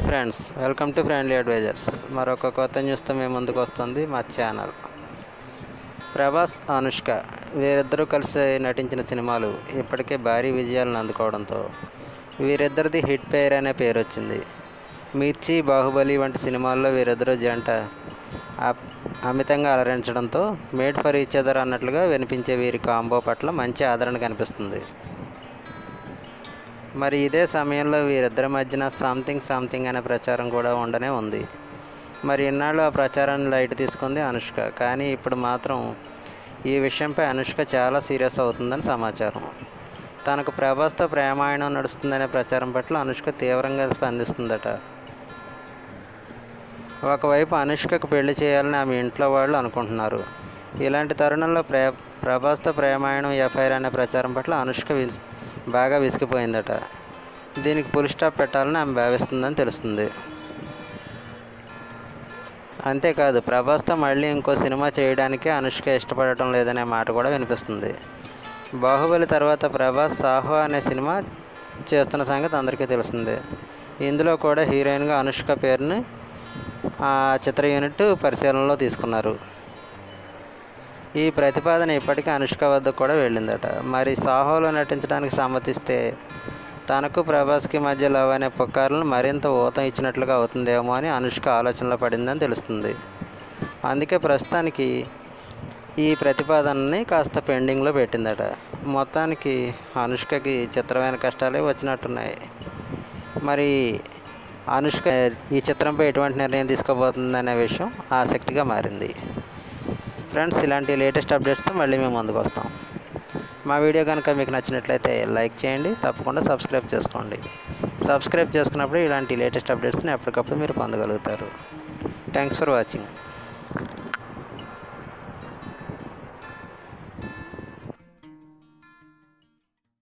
Friends, welcome to friendly advisers. మరొక కొత్త న్యూస్తో మేము ముందుకు వస్తుంది మా ఛానల్. ప్రభాస్, అనుష్క వీరిద్దరూ కలిసి నటించిన సినిమాలు ఇప్పటికే భారీ విజయాలను అందుకోవడంతో వీరిద్దరిది హిట్ పేర్ అనే పేరు వచ్చింది. మిర్చి, బాహుబలి వంటి సినిమాల్లో వీరిద్దరూ జంట అమితంగా అలరించడంతో మేడ్ ఫర్ ఈచ్ అదర్ అన్నట్లుగా వినిపించే వీరి కాంబో పట్ల మంచి ఆదరణ కనిపిస్తుంది. మరి ఇదే సమయంలో వీరిద్దరి మధ్యన సంథింగ్ అనే ప్రచారం కూడా ఉండనే ఉంది. మరి ఇన్నాళ్ళు ఆ ప్రచారాన్ని లైట్ తీసుకుంది అనుష్క. కానీ ఇప్పుడు మాత్రం ఈ విషయంపై అనుష్క చాలా సీరియస్ అవుతుందని సమాచారం. తనకు ప్రభాస్తో ప్రేమాయణం నడుస్తుందనే ప్రచారం పట్ల అనుష్క తీవ్రంగా స్పందిస్తుందట. ఒకవైపు అనుష్కకు పెళ్లి చేయాలని ఆమె ఇంట్లో వాళ్ళు అనుకుంటున్నారు. ఇలాంటి తరుణంలో ప్రభాస్తో ప్రేమాయణం ఎఫ్ఐఆర్ అనే ప్రచారం పట్ల అనుష్క బాగా విసిగిపోయిందట. దీనికి ఫుల్ స్టాప్ పెట్టాలని ఆమె భావిస్తుందని తెలుస్తుంది. అంతేకాదు, ప్రభాస్తో మళ్ళీ ఇంకో సినిమా చేయడానికే అనుష్క ఇష్టపడటం లేదనే మాట కూడా వినిపిస్తుంది. బాహుబలి తర్వాత ప్రభాస్ సాహో అనే సినిమా చేస్తున్న సంగతి అందరికీ తెలిసిందే. ఇందులో కూడా హీరోయిన్గా అనుష్క పేరుని ఆ చిత్ర యూనిట్ పరిశీలనలో తీసుకున్నారు. ఈ ప్రతిపాదన ఇప్పటికీ అనుష్క వద్దకు కూడా వెళ్ళిందట. మరి సాహోలో నటించడానికి సమ్మతిస్తే తనకు ప్రభాస్కి మధ్య లవ్ అనే పుకార్లను మరింత ఊతం ఇచ్చినట్లుగా అవుతుందేమో అని అనుష్క ఆలోచనలో పడిందని తెలుస్తుంది. అందుకే ప్రస్తుతానికి ఈ ప్రతిపాదనని కాస్త పెండింగ్లో పెట్టిందట. మొత్తానికి అనుష్కకి చిత్రమైన కష్టాలే వచ్చినట్టున్నాయి. మరి అనుష్క ఈ చిత్రంపై ఎటువంటి నిర్ణయం తీసుకోబోతుందనే విషయం ఆసక్తిగా మారింది. ఫ్రెండ్స్, ఇలాంటి లేటెస్ట్ అప్డేట్స్తో మళ్ళీ మేము ముందుకు వస్తాం. మా వీడియో కనుక మీకు నచ్చినట్లయితే లైక్ చేయండి, తప్పకుండా సబ్స్క్రైబ్ చేసుకోండి. సబ్స్క్రైబ్ చేసుకున్నప్పుడు ఇలాంటి లేటెస్ట్ అప్డేట్స్ని ఎప్పటికప్పుడు మీరు పొందగలుగుతారు. Thanks for watching.